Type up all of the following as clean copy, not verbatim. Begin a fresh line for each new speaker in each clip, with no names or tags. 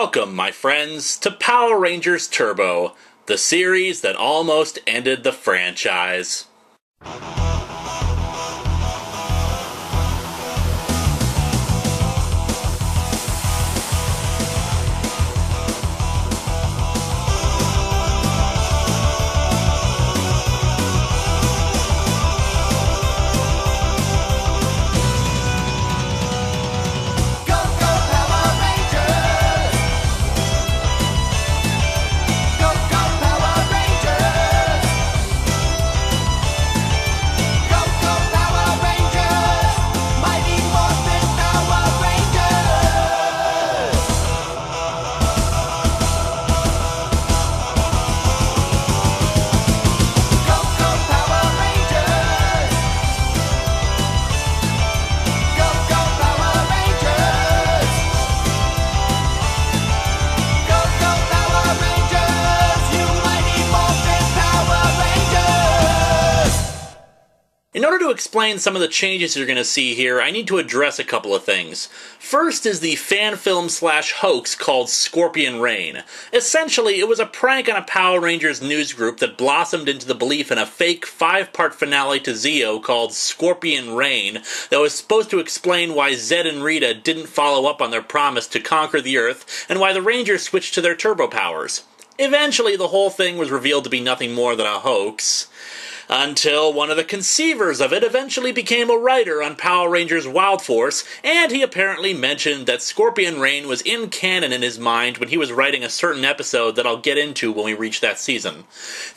Welcome, my friends, to Power Rangers Turbo, the series that almost ended the franchise. In order to explain some of the changes you're going to see here, I need to address a couple of things. First is the fan film slash hoax called Scorpion Rain. Essentially, it was a prank on a Power Rangers news group that blossomed into the belief in a fake 5-part finale to Zeo called Scorpion Rain that was supposed to explain why Zed and Rita didn't follow up on their promise to conquer the Earth and why the Rangers switched to their turbo powers. Eventually, the whole thing was revealed to be nothing more than a hoax. Until one of the conceivers of it eventually became a writer on Power Rangers Wild Force, and he apparently mentioned that Scorpion Rain was in canon in his mind when he was writing a certain episode that I'll get into when we reach that season.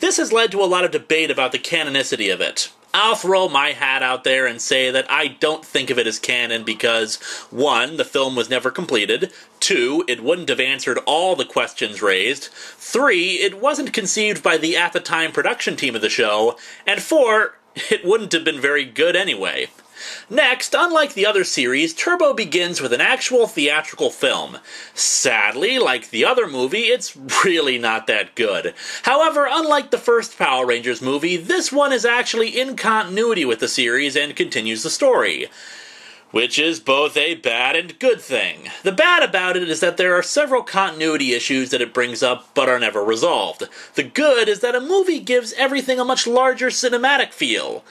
This has led to a lot of debate about the canonicity of it. I'll throw my hat out there and say that I don't think of it as canon because, 1, the film was never completed, 2, it wouldn't have answered all the questions raised, 3, it wasn't conceived by the at-the-time production team of the show, and 4, it wouldn't have been very good anyway. Next, unlike the other series, Turbo begins with an actual theatrical film. Sadly, like the other movie, it's really not that good. However, unlike the first Power Rangers movie, this one is actually in continuity with the series and continues the story. Which is both a bad and good thing. The bad about it is that there are several continuity issues that it brings up but are never resolved. The good is that a movie gives everything a much larger cinematic feel.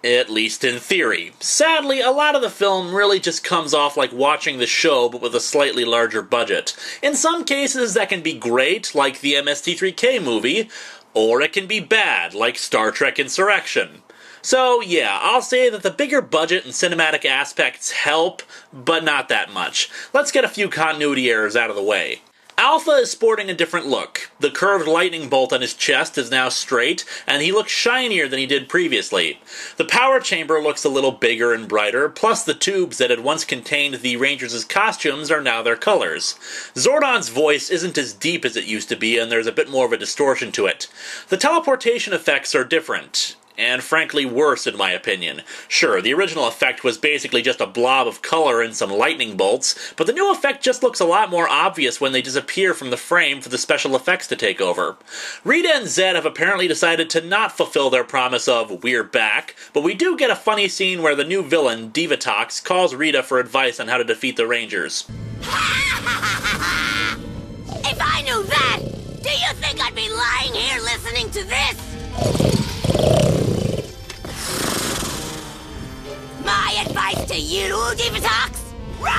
At least in theory. Sadly, a lot of the film really just comes off like watching the show, but with a slightly larger budget. In some cases, that can be great, like the MST3K movie, or it can be bad, like Star Trek Insurrection. So, yeah, I'll say that the bigger budget and cinematic aspects help, but not that much. Let's get a few continuity errors out of the way. Alpha is sporting a different look. The curved lightning bolt on his chest is now straight, and he looks shinier than he did previously. The power chamber looks a little bigger and brighter, plus the tubes that had once contained the Rangers' costumes are now their colors. Zordon's voice isn't as deep as it used to be, and there's a bit more of a distortion to it. The teleportation effects are different. And frankly worse in my opinion. Sure, the original effect was basically just a blob of color and some lightning bolts, but the new effect just looks a lot more obvious when they disappear from the frame for the special effects to take over. Rita and Zed have apparently decided to not fulfill their promise of "we're back," but we do get a funny scene where the new villain, Divatox, calls Rita for advice on how to defeat the Rangers.
If I knew that, do you think I'd be lying here listening to this? My advice to you, Divatox, run!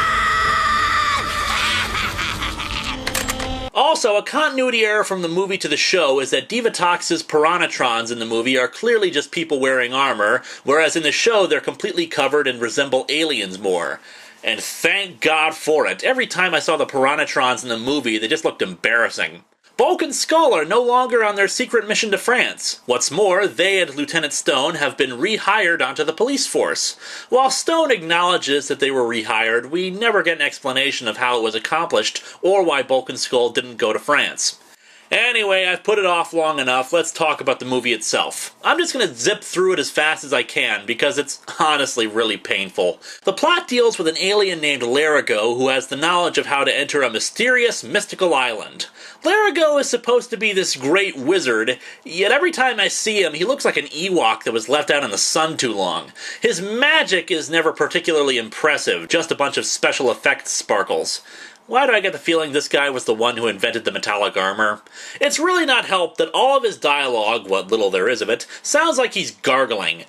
Also, a continuity error from the movie to the show is that Divatox's Piranhatrons in the movie are clearly just people wearing armor, whereas in the show they're completely covered and resemble aliens more. And thank God for it. Every time I saw the Piranhatrons in the movie, they just looked embarrassing. Bulk and Skull are no longer on their secret mission to France. What's more, they and Lieutenant Stone have been rehired onto the police force. While Stone acknowledges that they were rehired, we never get an explanation of how it was accomplished, or why Bulk and Skull didn't go to France. Anyway, I've put it off long enough, let's talk about the movie itself. I'm just gonna zip through it as fast as I can, because it's honestly really painful. The plot deals with an alien named Larigo who has the knowledge of how to enter a mysterious, mystical island. Larigo is supposed to be this great wizard, yet every time I see him, he looks like an Ewok that was left out in the sun too long. His magic is never particularly impressive, just a bunch of special effects sparkles. Why do I get the feeling this guy was the one who invented the metallic armor? It's really not helped that all of his dialogue, what little there is of it, sounds like he's gargling.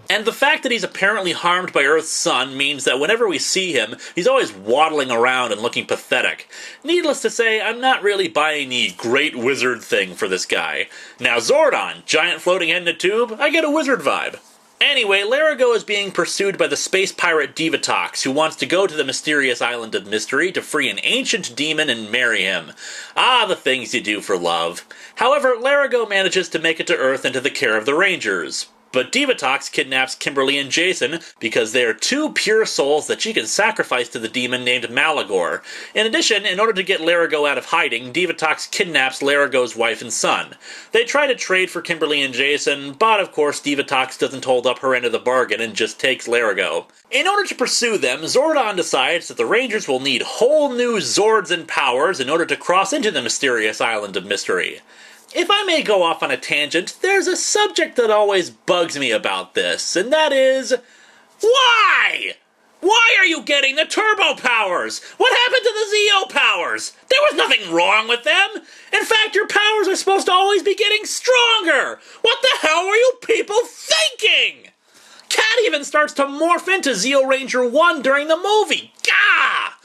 And the fact that he's apparently harmed by Earth's sun means that whenever we see him, he's always waddling around and looking pathetic. Needless to say, I'm not really buying the great wizard thing for this guy. Now Zordon, giant floating head in a tube, I get a wizard vibe. Anyway, Larigo is being pursued by the space pirate Divatox, who wants to go to the mysterious island of mystery to free an ancient demon and marry him. Ah, the things you do for love. However, Larigo manages to make it to Earth into the care of the Rangers. But Divatox kidnaps Kimberly and Jason because they are two pure souls that she can sacrifice to the demon named Malagor. In addition, in order to get Larigo out of hiding, Divatox kidnaps Larigo's wife and son. They try to trade for Kimberly and Jason, but of course Divatox doesn't hold up her end of the bargain and just takes Larigo. In order to pursue them, Zordon decides that the Rangers will need whole new Zords and powers in order to cross into the mysterious island of mystery. If I may go off on a tangent, there's a subject that always bugs me about this, and that is... why? Why are you getting the turbo powers? What happened to the Zeo powers? There was nothing wrong with them. In fact, your powers are supposed to always be getting stronger. What the hell were you people thinking? Cat even starts to morph into Zeo Ranger 1 during the movie. Gah!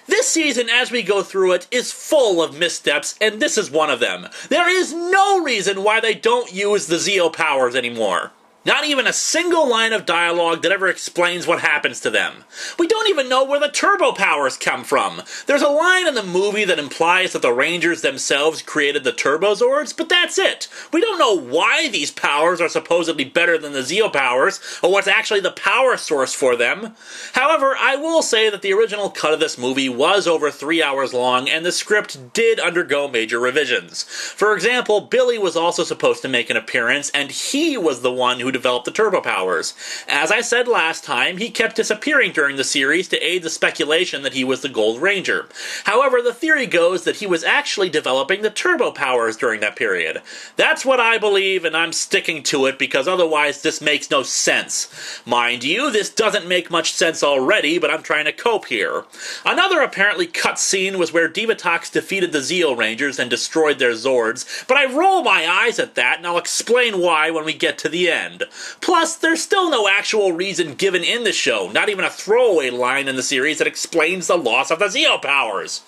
This season, as we go through it, is full of missteps, and this is one of them. There is no reason why they don't use the Zeo powers anymore. Not even a single line of dialogue that ever explains what happens to them. We don't even know where the turbo powers come from. There's a line in the movie that implies that the Rangers themselves created the Turbo Zords, but that's it. We don't know why these powers are supposedly better than the Zeo powers, or what's actually the power source for them. However, I will say that the original cut of this movie was over 3 hours long, and the script did undergo major revisions. For example, Billy was also supposed to make an appearance, and he was the one who developed the turbo powers. As I said last time, he kept disappearing during the series to aid the speculation that he was the Gold Ranger. However, the theory goes that he was actually developing the turbo powers during that period. That's what I believe, and I'm sticking to it because otherwise this makes no sense. Mind you, this doesn't make much sense already, but I'm trying to cope here. Another apparently cut scene was where Divatox defeated the Zeo Rangers and destroyed their Zords, but I roll my eyes at that, and I'll explain why when we get to the end. Plus, there's still no actual reason given in the show, not even a throwaway line in the series that explains the loss of the Zeo powers.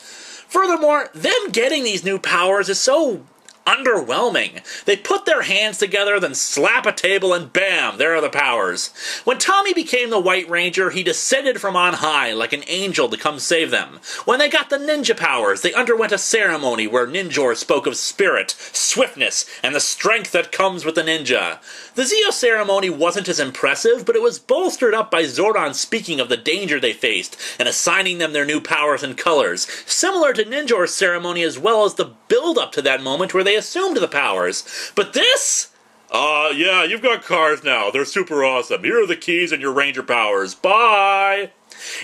Furthermore, them getting these new powers is so underwhelming. They put their hands together, then slap a table, and bam, there are the powers. When Tommy became the White Ranger, he descended from on high like an angel to come save them. When they got the ninja powers, they underwent a ceremony where Ninjor spoke of spirit, swiftness, and the strength that comes with the ninja. The Zeo ceremony wasn't as impressive, but it was bolstered up by Zordon speaking of the danger they faced and assigning them their new powers and colors, similar to Ninjor's ceremony as well as the build-up to that moment where they assumed the powers. But this? Yeah, you've got cars now. They're super awesome. Here are the keys and your ranger powers. Bye!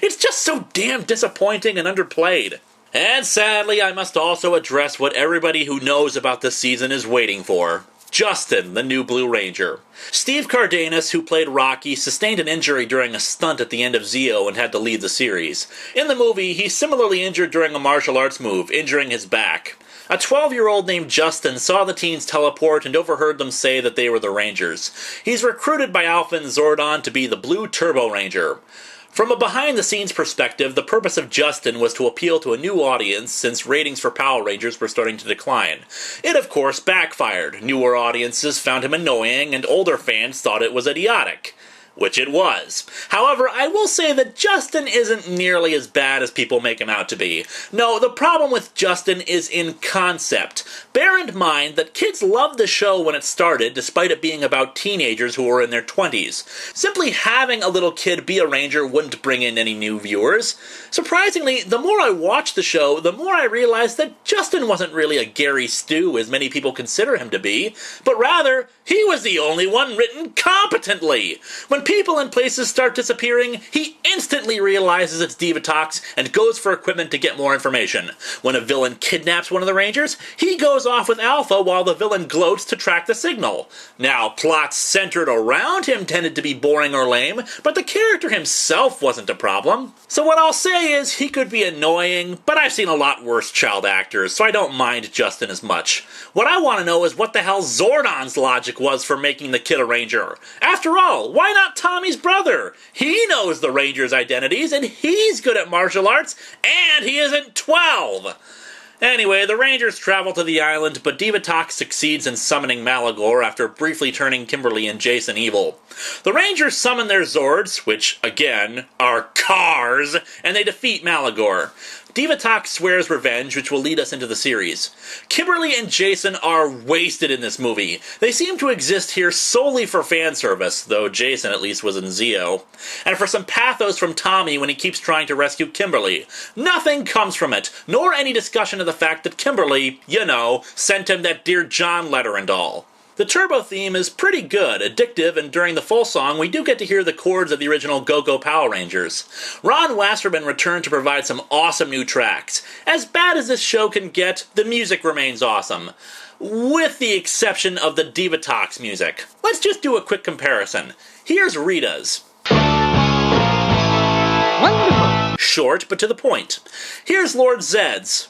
It's just so damn disappointing and underplayed. And sadly, I must also address what everybody who knows about this season is waiting for. Justin, the new Blue Ranger. Steve Cardenas, who played Rocky, sustained an injury during a stunt at the end of Zeo and had to leave the series. In the movie, he's similarly injured during a martial arts move, injuring his back. A 12-year-old named Justin saw the teens teleport and overheard them say that they were the Rangers. He's recruited by Alpha and Zordon to be the Blue Turbo Ranger. From a behind-the-scenes perspective, the purpose of Justin was to appeal to a new audience since ratings for Power Rangers were starting to decline. It, of course, backfired. Newer audiences found him annoying, and older fans thought it was idiotic. Which it was. However, I will say that Justin isn't nearly as bad as people make him out to be. No, the problem with Justin is in concept. Bear in mind that kids loved the show when it started, despite it being about teenagers who were in their 20s. Simply having a little kid be a ranger wouldn't bring in any new viewers. Surprisingly, the more I watched the show, the more I realized that Justin wasn't really a Gary Stu, as many people consider him to be, but rather, he was the only one written competently. When people and places start disappearing, he instantly realizes it's Divatox and goes for equipment to get more information. When a villain kidnaps one of the Rangers, he goes off with Alpha while the villain gloats to track the signal. Now, plots centered around him tended to be boring or lame, but the character himself wasn't a problem. So what I'll say is, he could be annoying, but I've seen a lot worse child actors, so I don't mind Justin as much. What I want to know is what the hell Zordon's logic was for making the kid a Ranger. After all, why not Tommy's brother? He knows the Rangers' identities, and he's good at martial arts, and he isn't 12! Anyway, the Rangers travel to the island, but Divatox succeeds in summoning Malagor after briefly turning Kimberly and Jason evil. The Rangers summon their Zords, which, again, are cars, and they defeat Malagor. Divatox swears revenge, which will lead us into the series. Kimberly and Jason are wasted in this movie. They seem to exist here solely for fan service, though Jason at least was in Zeo, and for some pathos from Tommy when he keeps trying to rescue Kimberly. Nothing comes from it, nor any discussion of the fact that Kimberly, sent him that Dear John letter and all. The Turbo theme is pretty good, addictive, and during the full song, we do get to hear the chords of the original Go-Go Power Rangers. Ron Wasserman returned to provide some awesome new tracks. As bad as this show can get, the music remains awesome. With the exception of the Divatox music. Let's just do a quick comparison. Here's Rita's.
Wonderful.
Short, but to the point. Here's Lord Zed's.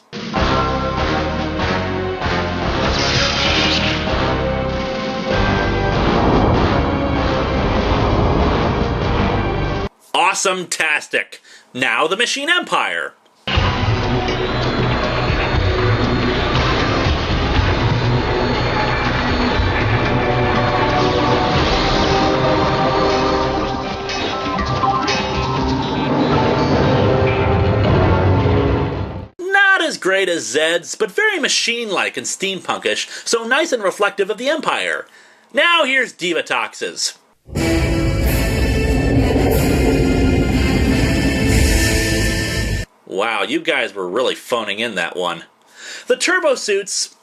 Awesome-tastic. Now the Machine Empire. Not as great as Zed's, but very machine-like and steampunkish, so nice and reflective of the Empire. Now here's Divatox's. Wow, you guys were really phoning in that one. The turbo suits,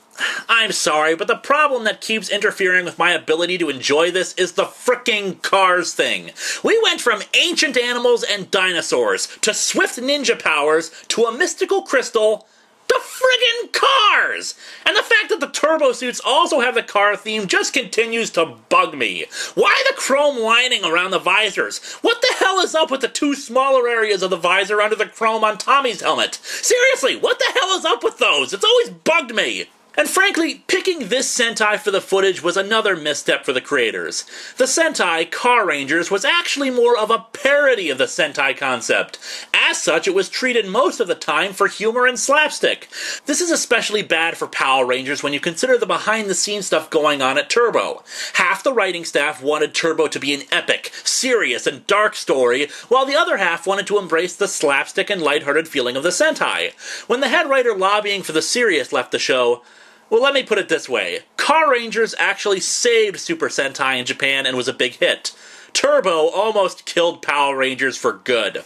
I'm sorry, but the problem that keeps interfering with my ability to enjoy this is the fricking cars thing. We went from ancient animals and dinosaurs, to swift ninja powers, to a mystical crystal, to friggin' cars! And the fact that the turbo suits also have the car theme just continues to bug me. Why the chrome lining around the visors? What the hell is up with the two smaller areas of the visor under the chrome on Tommy's helmet? Seriously, what the hell is up with those? It's always bugged me. And frankly, picking this Sentai for the footage was another misstep for the creators. The Sentai, Car Rangers, was actually more of a parody of the Sentai concept. As such, it was treated most of the time for humor and slapstick. This is especially bad for Power Rangers when you consider the behind-the-scenes stuff going on at Turbo. Half the writing staff wanted Turbo to be an epic, serious, and dark story, while the other half wanted to embrace the slapstick and lighthearted feeling of the Sentai. When the head writer lobbying for the serious left the show, well, let me put it this way. Car Rangers actually saved Super Sentai in Japan and was a big hit. Turbo almost killed Power Rangers for good.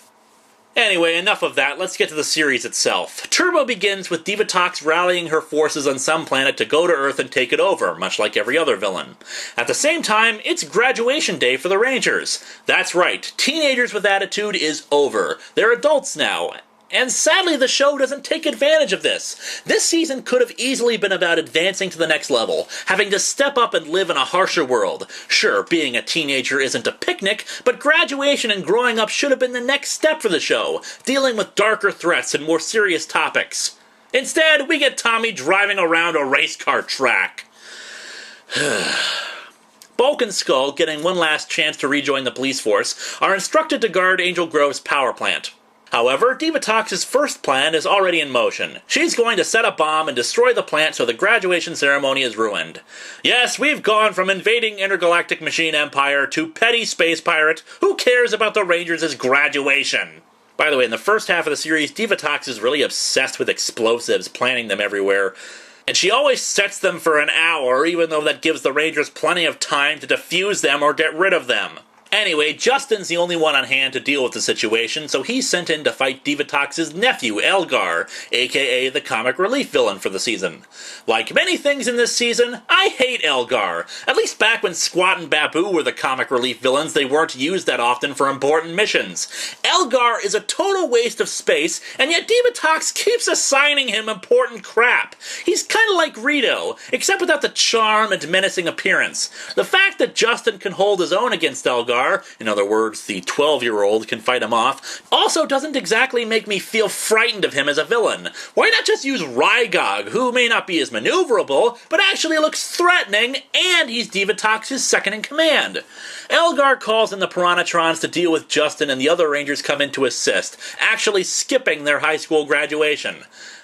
Anyway, enough of that, let's get to the series itself. Turbo begins with Divatox rallying her forces on some planet to go to Earth and take it over, much like every other villain. At the same time, it's graduation day for the Rangers. That's right, Teenagers with Attitude is over. They're adults now. And sadly, the show doesn't take advantage of this. This season could have easily been about advancing to the next level, having to step up and live in a harsher world. Sure, being a teenager isn't a picnic, but graduation and growing up should have been the next step for the show, dealing with darker threats and more serious topics. Instead, we get Tommy driving around a race car track. Bulk and Skull, getting one last chance to rejoin the police force, are instructed to guard Angel Grove's power plant. However, Divatox's first plan is already in motion. She's going to set a bomb and destroy the plant so the graduation ceremony is ruined. Yes, we've gone from invading intergalactic machine empire to petty space pirate who cares about the Rangers' graduation. By the way, in the first half of the series, Divatox is really obsessed with explosives, planting them everywhere. And she always sets them for an hour, even though that gives the Rangers plenty of time to defuse them or get rid of them. Anyway, Justin's the only one on hand to deal with the situation, so he's sent in to fight Divatox's nephew, Elgar, aka the comic relief villain for the season. Like many things in this season, I hate Elgar. At least back when Squat and Babu were the comic relief villains, they weren't used that often for important missions. Elgar is a total waste of space, and yet Divatox keeps assigning him important crap. He's kinda like Rito, except without the charm and menacing appearance. The fact that Justin can hold his own against Elgar, in other words, the 12-year-old can fight him off, also doesn't exactly make me feel frightened of him as a villain. Why not just use Rygog, who may not be as maneuverable, but actually looks threatening, and he's Divatox's second-in-command? Elgar calls in the Piranhatrons to deal with Justin, and the other Rangers come in to assist, actually skipping their high school graduation.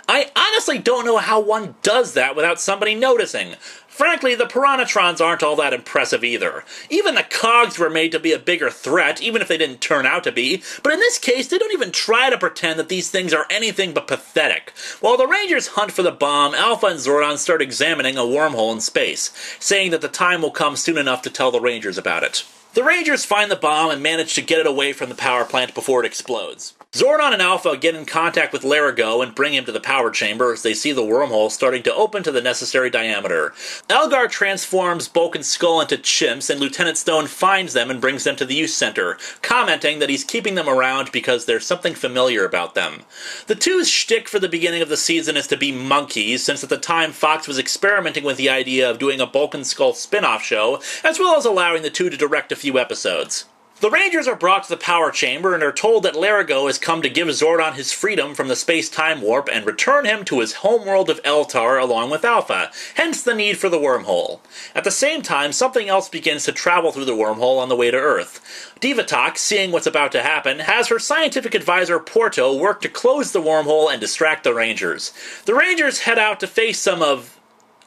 I honestly don't know how one does that without somebody noticing. Frankly, the Piranhatrons aren't all that impressive either. Even the Cogs were made to be a bigger threat, even if they didn't turn out to be, but in this case, they don't even try to pretend that these things are anything but pathetic. While the Rangers hunt for the bomb, Alpha and Zordon start examining a wormhole in space, saying that the time will come soon enough to tell the Rangers about it. The Rangers find the bomb and manage to get it away from the power plant before it explodes. Zordon and Alpha get in contact with Larigo and bring him to the power chamber as they see the wormhole starting to open to the necessary diameter. Elgar transforms Bulk and Skull into chimps, and Lieutenant Stone finds them and brings them to the youth center, commenting that he's keeping them around because there's something familiar about them. The two's shtick for the beginning of the season is to be monkeys, since at the time Fox was experimenting with the idea of doing a Bulk and Skull spin-off show, as well as allowing the two to direct a few episodes. The Rangers are brought to the power chamber and are told that Larigo has come to give Zordon his freedom from the space-time warp and return him to his homeworld of Eltar along with Alpha, hence the need for the wormhole. At the same time, something else begins to travel through the wormhole on the way to Earth. Divatox, seeing what's about to happen, has her scientific advisor Porto work to close the wormhole and distract the Rangers. The Rangers head out to face some of,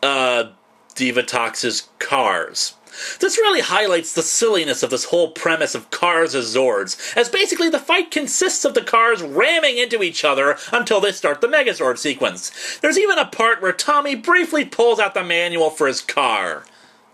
Divatox's cars. This really highlights the silliness of this whole premise of cars as Zords, as basically the fight consists of the cars ramming into each other until they start the Megazord sequence. There's even a part where Tommy briefly pulls out the manual for his car.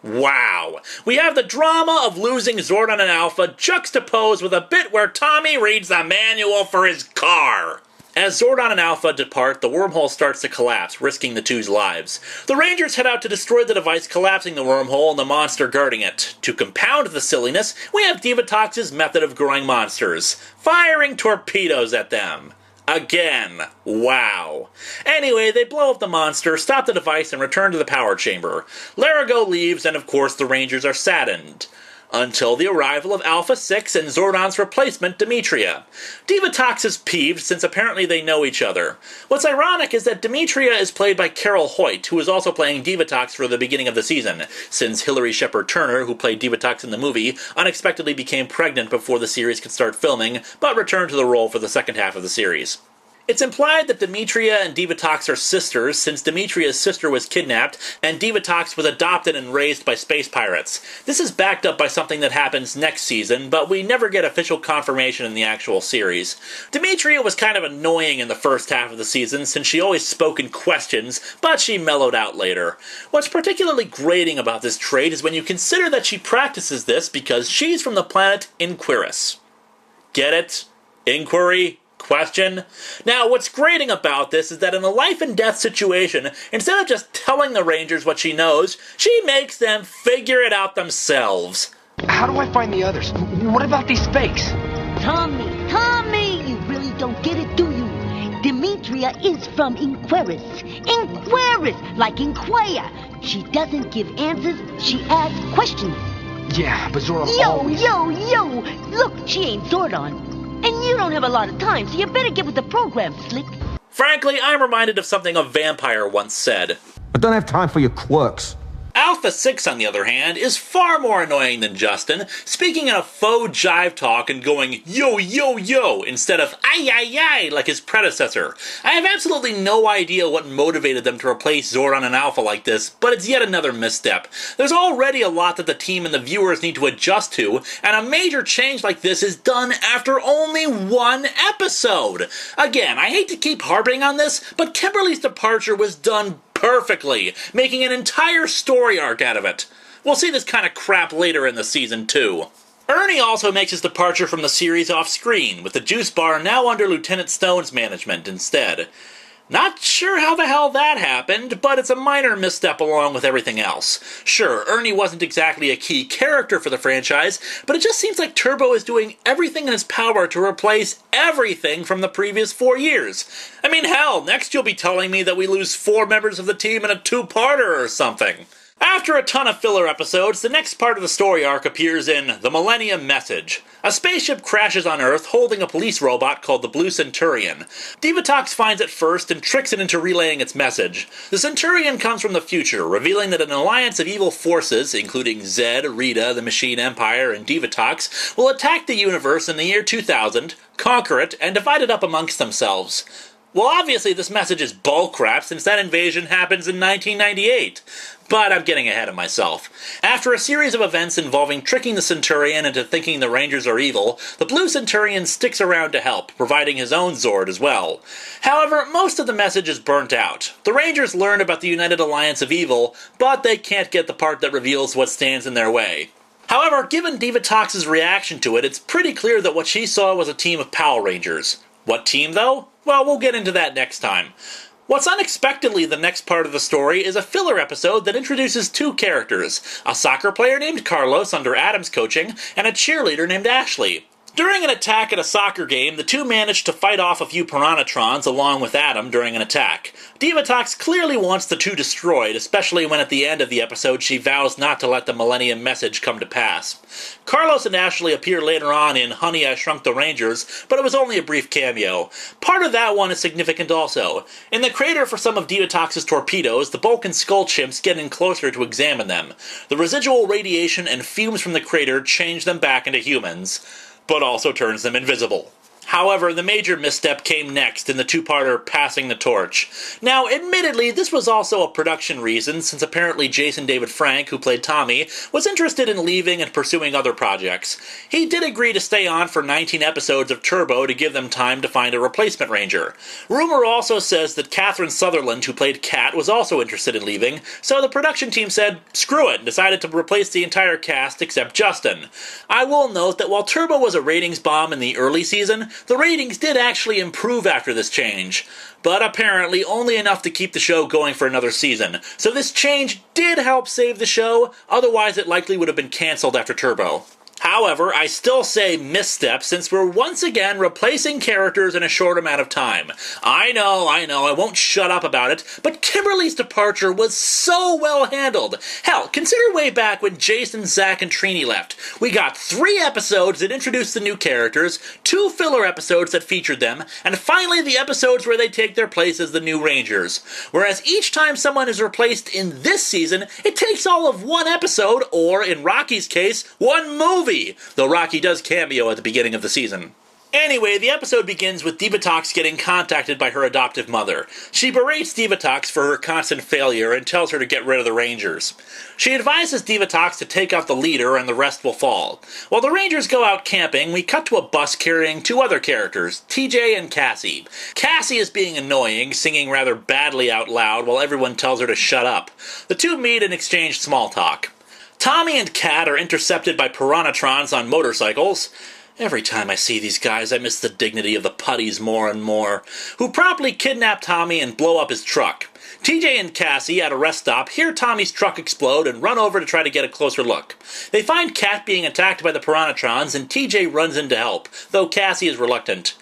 Wow. We have the drama of losing Zordon and Alpha juxtaposed with a bit where Tommy reads the manual for his car. As Zordon and Alpha depart, the wormhole starts to collapse, risking the two's lives. The Rangers head out to destroy the device collapsing the wormhole and the monster guarding it. To compound the silliness, we have Divatox's method of growing monsters, firing torpedoes at them. Again. Wow. Anyway, they blow up the monster, stop the device, and return to the power chamber. Larigo leaves, and of course the Rangers are saddened. Until the arrival of Alpha 6 and Zordon's replacement, Demetria. Divatox is peeved since apparently they know each other. What's ironic is that Demetria is played by Carol Hoyt, who is also playing Divatox for the beginning of the season, since Hilary Shepard Turner, who played Divatox in the movie, unexpectedly became pregnant before the series could start filming, but returned to the role for the second half of the series. It's implied that Demetria and Divatox are sisters, since Demetria's sister was kidnapped, and Divatox was adopted and raised by space pirates. This is backed up by something that happens next season, but we never get official confirmation in the actual series. Demetria was kind of annoying in the first half of the season, since she always spoke in questions, but she mellowed out later. What's particularly grating about this trait is when you consider that she practices this because she's from the planet Inquiris. Get it? Inquiry? Question? Now, what's grating about this is that in a life and death situation, instead of just telling the Rangers what she knows, she makes them figure it out themselves.
How do I find the others? What about these fakes?
Tommy, you really don't get it, do you? Demetria is from Inquiris. Inquiris, like inquire. She doesn't give answers, she asks questions.
Yeah, but Zordon
Yo! Look, she ain't Zordon. And you don't have a lot of time, so you better get with the program, Slick.
Frankly, I'm reminded of something a vampire once said.
I don't have time for your quirks.
Alpha 6, on the other hand, is far more annoying than Justin, speaking in a faux jive talk and going yo instead of ay like his predecessor. I have absolutely no idea what motivated them to replace Zordon and Alpha like this, but it's yet another misstep. There's already a lot that the team and the viewers need to adjust to, and a major change like this is done after only one episode. Again, I hate to keep harping on this, but Kimberly's departure was done perfectly, making an entire story arc out of it. We'll see this kind of crap later in the season, too. Ernie also makes his departure from the series off-screen, with the juice bar now under Lieutenant Stone's management instead. Not sure how the hell that happened, but it's a minor misstep along with everything else. Sure, Ernie wasn't exactly a key character for the franchise, but it just seems like Turbo is doing everything in his power to replace everything from the previous 4 years. I mean, hell, next you'll be telling me that we lose 4 members of the team in a 2-parter or something. After a ton of filler episodes, the next part of the story arc appears in The Millennium Message. A spaceship crashes on Earth holding a police robot called the Blue Centurion. Divatox finds it first and tricks it into relaying its message. The Centurion comes from the future, revealing that an alliance of evil forces, including Zed, Rita, the Machine Empire, and Divatox, will attack the universe in the year 2000, conquer it, and divide it up amongst themselves. Well, obviously this message is bullcrap since that invasion happens in 1998. But I'm getting ahead of myself. After a series of events involving tricking the Centurion into thinking the Rangers are evil, the Blue Centurion sticks around to help, providing his own Zord as well. However, most of the message is burnt out. The Rangers learn about the United Alliance of Evil, but they can't get the part that reveals what stands in their way. However, given Divatox's reaction to it, it's pretty clear that what she saw was a team of Power Rangers. What team, though? Well, we'll get into that next time. What's unexpectedly the next part of the story is a filler episode that introduces 2 characters, a soccer player named Carlos under Adam's coaching, and a cheerleader named Ashley. During an attack at a soccer game, the 2 managed to fight off a few Piranhatrons along with Adam during an attack. Divatox clearly wants the 2 destroyed, especially when at the end of the episode she vows not to let the Millennium Message come to pass. Carlos and Ashley appear later on in Honey, I Shrunk the Rangers, but it was only a brief cameo. Part of that one is significant also. In the crater for some of Divatox's torpedoes, the Bulk and Skull chimps get in closer to examine them. The residual radiation and fumes from the crater change them back into humans, but also turns them invisible. However, the major misstep came next in the 2-parter Passing the Torch. Now, admittedly, this was also a production reason, since apparently Jason David Frank, who played Tommy, was interested in leaving and pursuing other projects. He did agree to stay on for 19 episodes of Turbo to give them time to find a replacement Ranger. Rumor also says that Catherine Sutherland, who played Kat, was also interested in leaving, so the production team said, screw it, and decided to replace the entire cast except Justin. I will note that while Turbo was a ratings bomb in the early season, the ratings did actually improve after this change, but apparently only enough to keep the show going for another season. So this change did help save the show, otherwise it likely would have been cancelled after Turbo. However, I still say misstep since we're once again replacing characters in a short amount of time. I know, I won't shut up about it, but Kimberly's departure was so well handled. Hell, consider way back when Jason, Zach, and Trini left. We got 3 episodes that introduced the new characters, 2 filler episodes that featured them, and finally the episodes where they take their place as the new Rangers. Whereas each time someone is replaced in this season, it takes all of 1 episode, or in Rocky's case, 1 movie. Though Rocky does cameo at the beginning of the season. Anyway, the episode begins with Divatox getting contacted by her adoptive mother. She berates Divatox for her constant failure and tells her to get rid of the Rangers. She advises Divatox to take out the leader and the rest will fall. While the Rangers go out camping, we cut to a bus carrying 2 other characters, TJ and Cassie. Cassie is being annoying, singing rather badly out loud while everyone tells her to shut up. The 2 meet and exchange small talk. Tommy and Kat are intercepted by Piranhatrons on motorcycles. Every time I see these guys, I miss the dignity of the putties more and more, who promptly kidnap Tommy and blow up his truck. TJ and Cassie, at a rest stop, hear Tommy's truck explode and run over to try to get a closer look. They find Kat being attacked by the Piranhatrons, and TJ runs in to help, though Cassie is reluctant.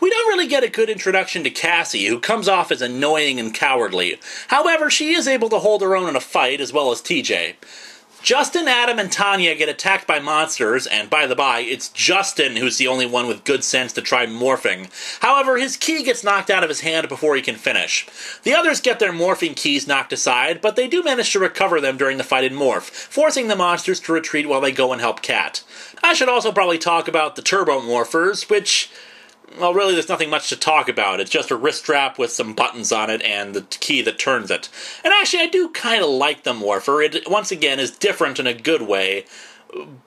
We don't really get a good introduction to Cassie, who comes off as annoying and cowardly. However, she is able to hold her own in a fight, as well as TJ. Justin, Adam, and Tanya get attacked by monsters, and by the by, it's Justin who's the only one with good sense to try morphing. However, his key gets knocked out of his hand before he can finish. The others get their morphing keys knocked aside, but they do manage to recover them during the fight in Morph, forcing the monsters to retreat while they go and help Kat. I should also probably talk about the Turbo Morphers, which... well, really, there's nothing much to talk about. It's just a wrist strap with some buttons on it and the key that turns it. And actually, I do kind of like the Morpher. It, once again, is different in a good way,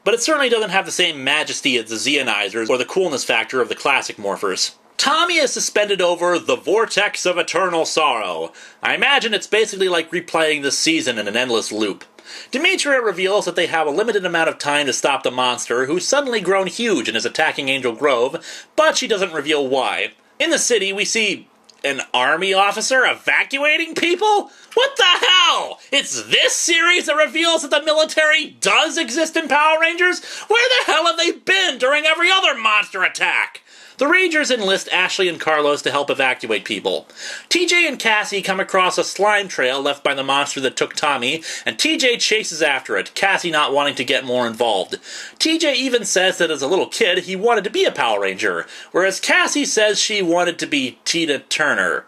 but it certainly doesn't have the same majesty as the Zeonizers or the coolness factor of the classic Morphers. Tommy is suspended over the Vortex of Eternal Sorrow. I imagine it's basically like replaying the season in an endless loop. Demetria reveals that they have a limited amount of time to stop the monster, who's suddenly grown huge and is attacking Angel Grove, but she doesn't reveal why. In the city, we see an army officer evacuating people? What the hell? It's this series that reveals that the military does exist in Power Rangers? Where the hell have they been during every other monster attack? The Rangers enlist Ashley and Carlos to help evacuate people. TJ and Cassie come across a slime trail left by the monster that took Tommy, and TJ chases after it, Cassie not wanting to get more involved. TJ even says that as a little kid he wanted to be a Power Ranger, whereas Cassie says she wanted to be Tina Turner.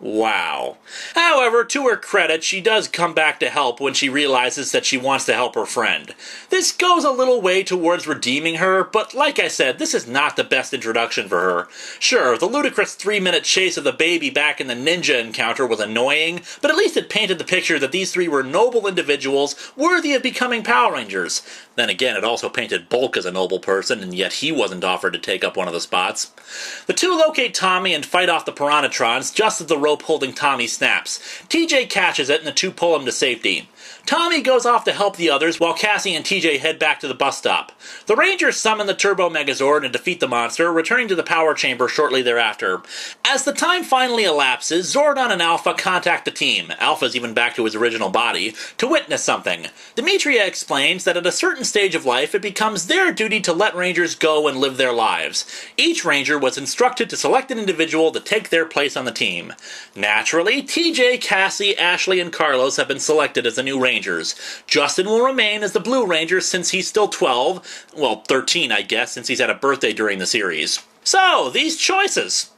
Wow. However, to her credit, she does come back to help when she realizes that she wants to help her friend. This goes a little way towards redeeming her, but like I said, this is not the best introduction for her. Sure, the ludicrous 3-minute chase of the baby back in the ninja encounter was annoying, but at least it painted the picture that these three were noble individuals worthy of becoming Power Rangers. Then again, it also painted Bulk as a noble person, and yet he wasn't offered to take up one of the spots. The two locate Tommy and fight off the Piranhatrons just as the rope holding Tommy snaps. TJ catches it and the two pull him to safety. Tommy goes off to help the others while Cassie and TJ head back to the bus stop. The Rangers summon the Turbo Megazord and defeat the monster, returning to the power chamber shortly thereafter. As the time finally elapses, Zordon and Alpha contact the team, Alpha's even back to his original body, to witness something. Demetria explains that at a certain stage of life it becomes their duty to let Rangers go and live their lives. Each Ranger was instructed to select an individual to take their place on the team. Naturally, TJ, Cassie, Ashley, and Carlos have been selected as the new Rangers. Justin will remain as the Blue Ranger since he's still 12. Well, 13, I guess, since he's had a birthday during the series. So, these choices.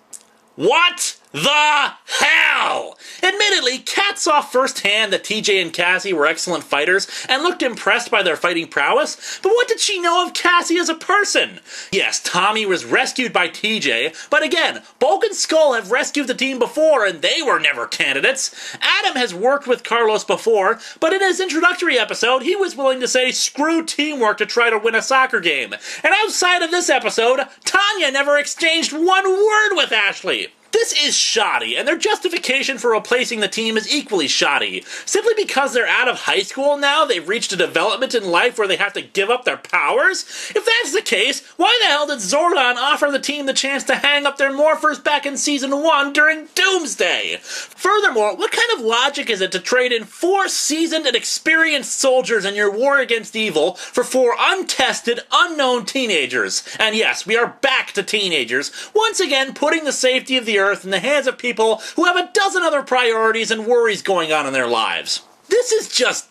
What the hell? Admittedly, Kat saw firsthand that TJ and Cassie were excellent fighters and looked impressed by their fighting prowess, but what did she know of Cassie as a person? Yes, Tommy was rescued by TJ, but again, Bulk and Skull have rescued the team before and they were never candidates. Adam has worked with Carlos before, but in his introductory episode, he was willing to say screw teamwork to try to win a soccer game. And outside of this episode, Tanya never exchanged one word with Ashley. This is shoddy, and their justification for replacing the team is equally shoddy. Simply because they're out of high school now, they've reached a development in life where they have to give up their powers? If that's the case, why the hell did Zordon offer the team the chance to hang up their morphers back in Season 1 during Doomsday? Furthermore, what kind of logic is it to trade in 4 seasoned and experienced soldiers in your war against evil for 4 untested, unknown teenagers? And yes, we are back to teenagers, once again putting the safety of the Earth in the hands of people who have a dozen other priorities and worries going on in their lives. This is just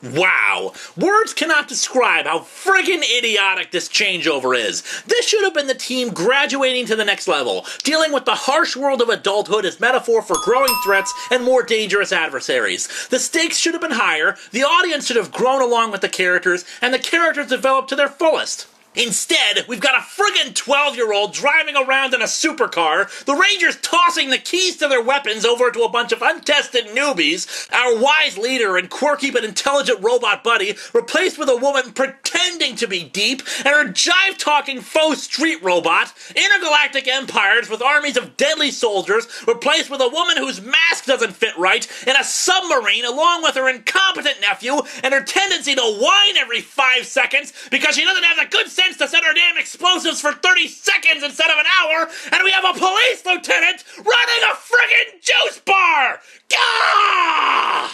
wow. Words cannot describe how friggin' idiotic this changeover is. This should have been the team graduating to the next level, dealing with the harsh world of adulthood as metaphor for growing threats and more dangerous adversaries. The stakes should have been higher, the audience should have grown along with the characters, and the characters developed to their fullest. Instead, we've got a friggin' 12-year-old driving around in a supercar, the Rangers tossing the keys to their weapons over to a bunch of untested newbies, our wise leader and quirky but intelligent robot buddy replaced with a woman pretending to be deep, and her jive-talking faux street robot, intergalactic empires with armies of deadly soldiers replaced with a woman whose mask doesn't fit right, and a submarine along with her incompetent nephew and her tendency to whine every 5 seconds because she doesn't have the good sense to set her damn explosives for 30 seconds instead of an hour, and we have a police lieutenant running a friggin' juice bar! Gah!